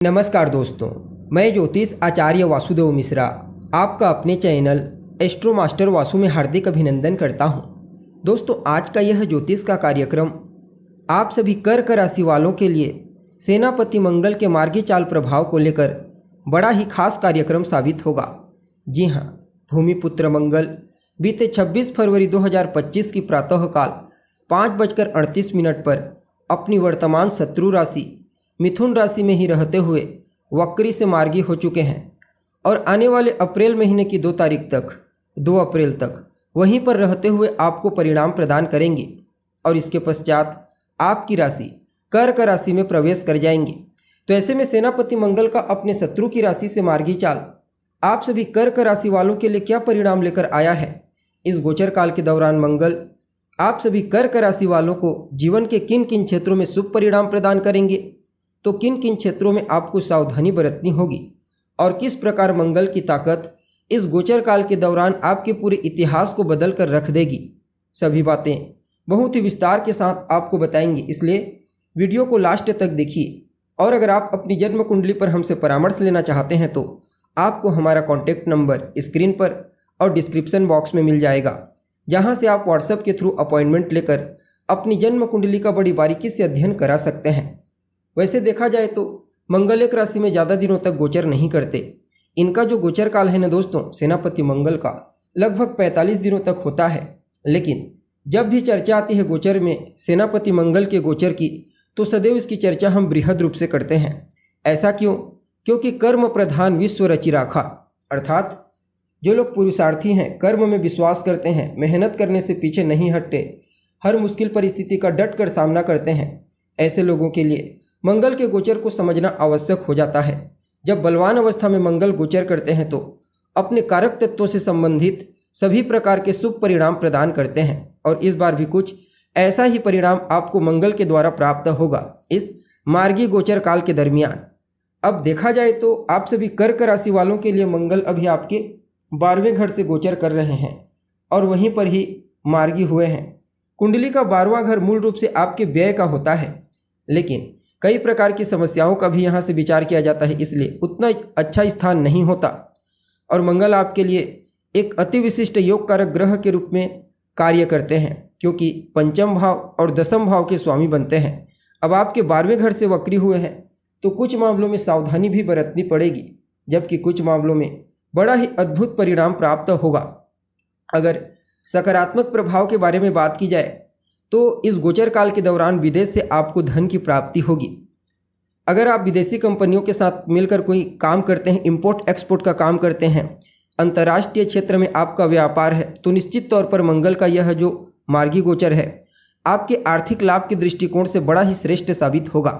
नमस्कार दोस्तों, मैं ज्योतिष आचार्य वासुदेव मिश्रा आपका अपने चैनल एस्ट्रो मास्टर वासु में हार्दिक अभिनंदन करता हूं। दोस्तों, आज का यह ज्योतिष का कार्यक्रम आप सभी कर्क राशि वालों के लिए सेनापति मंगल के मार्गी चाल प्रभाव को लेकर बड़ा ही खास कार्यक्रम साबित होगा। जी हां, भूमिपुत्र मंगल बीते 26 फरवरी 2025 की प्रातःकाल 5:38 पर अपनी वर्तमान शत्रु राशि मिथुन राशि में ही रहते हुए वक्री से मार्गी हो चुके हैं और आने वाले अप्रैल महीने की 2 तारीख तक 2 अप्रैल तक वहीं पर रहते हुए आपको परिणाम प्रदान करेंगे और इसके पश्चात आपकी राशि कर्क राशि में प्रवेश कर जाएंगे। तो ऐसे में सेनापति मंगल का अपने शत्रु की राशि से मार्गी चाल आप सभी कर्क राशि वालों के लिए क्या परिणाम लेकर आया है। इस गोचर काल के दौरान मंगल आप सभी कर्क राशि वालों को जीवन के किन किन क्षेत्रों में शुभ परिणाम प्रदान करेंगे, तो किन किन क्षेत्रों में आपको सावधानी बरतनी होगी और किस प्रकार मंगल की ताकत इस गोचर काल के दौरान आपके पूरे इतिहास को बदल कर रख देगी, सभी बातें बहुत ही विस्तार के साथ आपको बताएंगे। इसलिए वीडियो को लास्ट तक देखिए और अगर आप अपनी जन्म कुंडली पर हमसे परामर्श लेना चाहते हैं तो आपको हमारा कॉन्टैक्ट नंबर स्क्रीन पर और डिस्क्रिप्शन बॉक्स में मिल जाएगा, जहां से आप व्हाट्सएप के थ्रू अपॉइंटमेंट लेकर अपनी जन्म कुंडली का बड़ी बारीकी से अध्ययन करा सकते हैं। वैसे देखा जाए तो मंगल एक राशि में ज़्यादा दिनों तक गोचर नहीं करते। इनका जो गोचर काल है ना दोस्तों, सेनापति मंगल का लगभग 45 दिनों तक होता है। लेकिन जब भी चर्चा आती है गोचर में सेनापति मंगल के गोचर की, तो सदैव इसकी चर्चा हम बृहद रूप से करते हैं। ऐसा क्यों? क्योंकि कर्म प्रधान विश्व रचि राखा, अर्थात जो लोग पुरुषार्थी हैं, कर्म में विश्वास करते हैं, मेहनत करने से पीछे नहीं हटते, हर मुश्किल परिस्थिति का डट कर सामना करते हैं, ऐसे लोगों के लिए मंगल के गोचर को समझना आवश्यक हो जाता है। जब बलवान अवस्था में मंगल गोचर करते हैं तो अपने कारक तत्वों से संबंधित सभी प्रकार के शुभ परिणाम प्रदान करते हैं और इस बार भी कुछ ऐसा ही परिणाम आपको मंगल के द्वारा प्राप्त होगा इस मार्गी गोचर काल के दरमियान। अब देखा जाए तो आप सभी कर्क राशि वालों के लिए मंगल अभी आपके 12वें घर से गोचर कर रहे हैं और वहीं पर ही मार्गी हुए हैं। कुंडली का 12वां घर मूल रूप से आपके व्यय का होता है, लेकिन कई प्रकार की समस्याओं का भी यहाँ से विचार किया जाता है, इसलिए उतना अच्छा स्थान नहीं होता और मंगल आपके लिए एक अति विशिष्ट योग कारक ग्रह के रूप में कार्य करते हैं, क्योंकि पंचम भाव और दसम भाव के स्वामी बनते हैं। अब आपके 12वें घर से वक्री हुए हैं तो कुछ मामलों में सावधानी भी बरतनी पड़ेगी, जबकि कुछ मामलों में बड़ा ही अद्भुत परिणाम प्राप्त होगा। अगर सकारात्मक प्रभाव के बारे में बात की जाए तो इस गोचर काल के दौरान विदेश से आपको धन की प्राप्ति होगी। अगर आप विदेशी कंपनियों के साथ मिलकर कोई काम करते हैं, इंपोर्ट एक्सपोर्ट का काम करते हैं, अंतर्राष्ट्रीय क्षेत्र में आपका व्यापार है, तो निश्चित तौर पर मंगल का यह जो मार्गी गोचर है आपके आर्थिक लाभ के दृष्टिकोण से बड़ा ही श्रेष्ठ साबित होगा।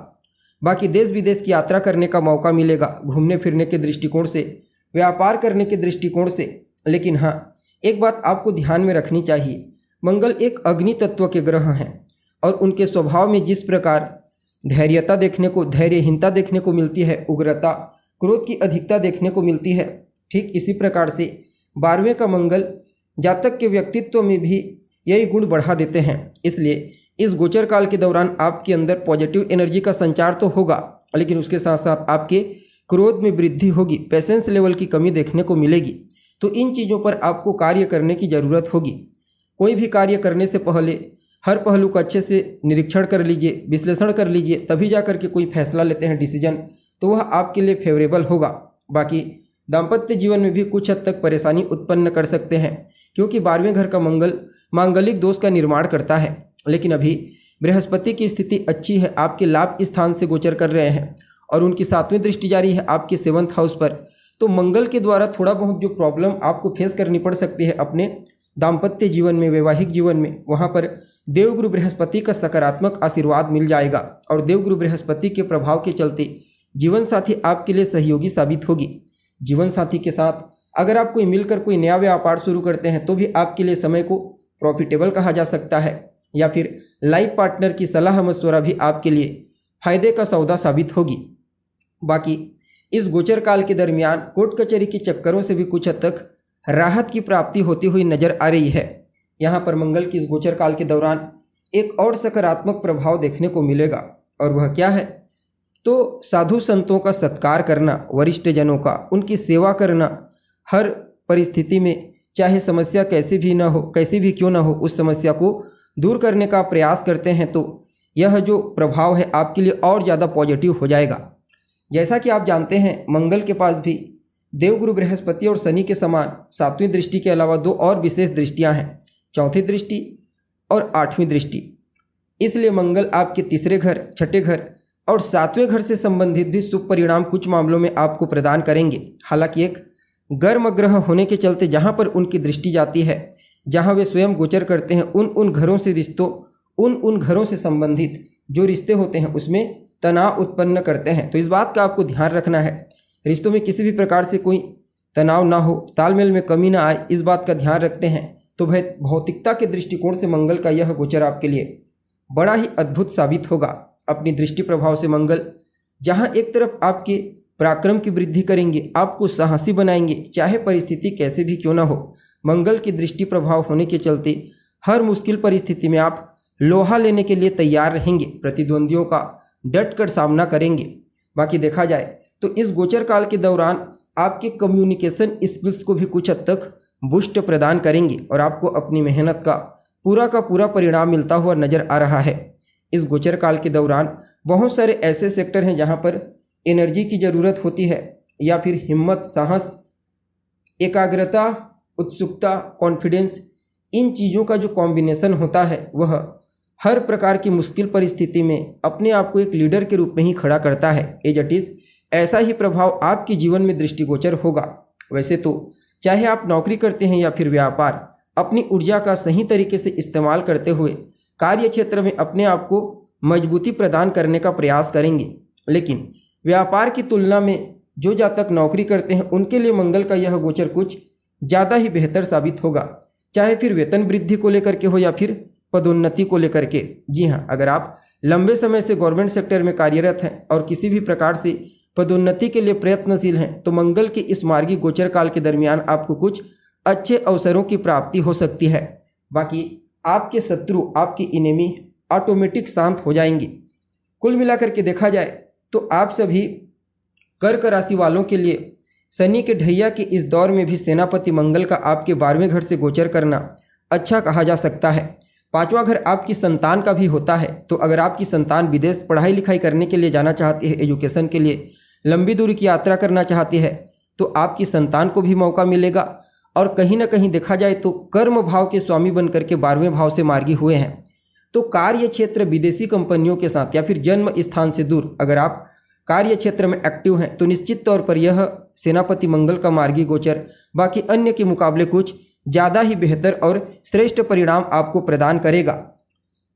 बाकी देश विदेश की यात्रा करने का मौका मिलेगा, घूमने फिरने के दृष्टिकोण से, व्यापार करने के दृष्टिकोण से। लेकिन हाँ, एक बात आपको ध्यान में रखनी चाहिए, मंगल एक अग्नि तत्व के ग्रह हैं और उनके स्वभाव में जिस प्रकार धैर्यता देखने को, धैर्यहीनता देखने को मिलती है, उग्रता, क्रोध की अधिकता देखने को मिलती है, ठीक इसी प्रकार से 12वें का मंगल जातक के व्यक्तित्व में भी यही गुण बढ़ा देते हैं। इसलिए इस गोचर काल के दौरान आपके अंदर पॉजिटिव एनर्जी का संचार तो होगा, लेकिन उसके साथ साथ आपके क्रोध में वृद्धि होगी, पेशेंस लेवल की कमी देखने को मिलेगी। तो इन चीज़ों पर आपको कार्य करने की ज़रूरत होगी। कोई भी कार्य करने से पहले हर पहलू का अच्छे से निरीक्षण कर लीजिए, विश्लेषण कर लीजिए, तभी जा कर के कोई फैसला लेते हैं, डिसीजन, तो वह आपके लिए फेवरेबल होगा। बाकी दाम्पत्य जीवन में भी कुछ हद तक परेशानी उत्पन्न कर सकते हैं, क्योंकि 12वें घर का मंगल मांगलिक दोष का निर्माण करता है। लेकिन अभी बृहस्पति की स्थिति अच्छी है, आपके लाभ स्थान से गोचर कर रहे हैं और उनकी 7वीं दृष्टि जारी है आपके 7th हाउस पर। तो मंगल के द्वारा थोड़ा बहुत जो प्रॉब्लम आपको फेस करनी पड़ सकती है अपने दाम्पत्य जीवन में, वैवाहिक जीवन में, वहाँ पर देवगुरु बृहस्पति का सकारात्मक आशीर्वाद मिल जाएगा और देवगुरु बृहस्पति के प्रभाव के चलते जीवन साथी आपके लिए सहयोगी साबित होगी। जीवन साथी के साथ अगर आप कोई मिलकर कोई नया व्यापार शुरू करते हैं तो भी आपके लिए समय को प्रॉफिटेबल कहा जा सकता है, या फिर लाइफ पार्टनर की सलाह मशवरा भी आपके लिए फायदे का सौदा साबित होगी। बाकी इस गोचर काल के दरमियान कोर्ट कचहरी के चक्करों से भी कुछ हद तक राहत की प्राप्ति होती हुई नजर आ रही है। यहाँ पर मंगल की इस गोचर काल के दौरान एक और सकारात्मक प्रभाव देखने को मिलेगा और वह क्या है तो साधु संतों का सत्कार करना, वरिष्ठ जनों का, उनकी सेवा करना, हर परिस्थिति में चाहे समस्या कैसी भी ना हो, कैसी भी क्यों ना हो, उस समस्या को दूर करने का प्रयास करते हैं तो यह जो प्रभाव है आपके लिए और ज़्यादा पॉजिटिव हो जाएगा। जैसा कि आप जानते हैं मंगल के पास भी देवगुरु बृहस्पति और शनि के समान 7वीं दृष्टि के अलावा 2 और विशेष दृष्टियां हैं, 4थी दृष्टि और 8वीं दृष्टि। इसलिए मंगल आपके 3रे घर, 6ठे घर और 7वें घर से संबंधित भी शुभ परिणाम कुछ मामलों में आपको प्रदान करेंगे। हालांकि एक गर्म ग्रह होने के चलते जहां पर उनकी दृष्टि जाती है, जहां वे स्वयं गोचर करते हैं, उन घरों से रिश्तों, उन घरों से संबंधित जो रिश्ते होते हैं उसमें तनाव उत्पन्न करते हैं। तो इस बात का आपको ध्यान रखना है, रिश्तों में किसी भी प्रकार से कोई तनाव ना हो, तालमेल में कमी ना आए, इस बात का ध्यान रखते हैं तो भौतिकता के दृष्टिकोण से मंगल का यह गोचर आपके लिए बड़ा ही अद्भुत साबित होगा। अपनी दृष्टि प्रभाव से मंगल जहां एक तरफ आपके पराक्रम की वृद्धि करेंगे, आपको साहसी बनाएंगे, चाहे परिस्थिति कैसे भी क्यों ना हो, मंगल की दृष्टि प्रभाव होने के चलते हर मुश्किल परिस्थिति में आप लोहा लेने के लिए तैयार रहेंगे, प्रतिद्वंदियों का डट कर सामना करेंगे। बाकी देखा जाए तो इस गोचर काल के दौरान आपके कम्युनिकेशन स्किल्स को भी कुछ हद तक बूस्ट प्रदान करेंगे और आपको अपनी मेहनत का पूरा परिणाम मिलता हुआ नजर आ रहा है। इस गोचर काल के दौरान बहुत सारे ऐसे सेक्टर हैं जहां पर एनर्जी की ज़रूरत होती है, या फिर हिम्मत, साहस, एकाग्रता, उत्सुकता, कॉन्फिडेंस, इन चीज़ों का जो कॉम्बिनेशन होता है वह हर प्रकार की मुश्किल परिस्थिति में अपने आप को एक लीडर के रूप में ही खड़ा करता है। एज इट इज़ ऐसा ही प्रभाव आपके जीवन में दृष्टिगोचर होगा। वैसे तो चाहे आप नौकरी करते हैं या फिर व्यापार, अपनी ऊर्जा का सही तरीके से इस्तेमाल करते हुए कार्य क्षेत्र में अपने आप को मजबूती प्रदान करने का प्रयास करेंगे। लेकिन व्यापार की तुलना में जो जातक नौकरी करते हैं उनके लिए मंगल का यह गोचर कुछ ज़्यादा ही बेहतर साबित होगा, चाहे फिर वेतन वृद्धि को लेकर के हो या फिर पदोन्नति को लेकर के। जी हाँ, अगर आप लंबे समय से गवर्नमेंट सेक्टर में कार्यरत हैं और किसी भी प्रकार से पदोन्नति के लिए प्रयत्नशील हैं तो मंगल के इस मार्गी गोचर काल के दरमियान आपको कुछ अच्छे अवसरों की प्राप्ति हो सकती है। बाकी आपके शत्रु, आपकी इनेमी ऑटोमेटिक शांत हो जाएंगे। कुल मिलाकर के देखा जाए तो आप सभी कर्क राशि वालों के लिए शनि के ढैया के इस दौर में भी सेनापति मंगल का आपके 12वें घर से गोचर करना अच्छा कहा जा सकता है। 5वां घर आपकी संतान का भी होता है, तो अगर आपकी संतान विदेश पढ़ाई लिखाई करने के लिए जाना चाहती है, एजुकेशन के लिए लंबी दूरी की यात्रा करना चाहती है, तो आपकी संतान को भी मौका मिलेगा। और कहीं ना कहीं देखा जाए तो कर्म भाव के स्वामी बनकर के 12वें भाव से मार्गी हुए हैं, तो कार्य क्षेत्र विदेशी कंपनियों के साथ या फिर जन्म स्थान से दूर अगर आप कार्य क्षेत्र में एक्टिव हैं तो निश्चित तौर पर यह सेनापति मंगल का मार्गी गोचर बाकी अन्य के मुकाबले कुछ ज़्यादा ही बेहतर और श्रेष्ठ परिणाम आपको प्रदान करेगा।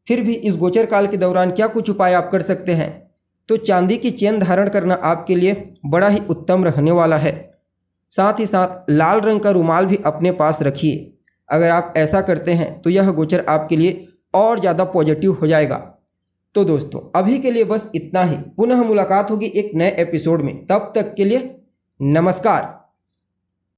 फिर भी इस गोचर काल के दौरान क्या कुछ उपाय आप कर सकते हैं, तो चांदी की चेन धारण करना आपके लिए बड़ा ही उत्तम रहने वाला है। साथ ही साथ लाल रंग का रुमाल भी अपने पास रखिए। अगर आप ऐसा करते हैं तो यह गोचर आपके लिए और ज़्यादा पॉजिटिव हो जाएगा। तो दोस्तों अभी के लिए बस इतना ही, पुनः मुलाकात होगी एक नए एपिसोड में, तब तक के लिए नमस्कार।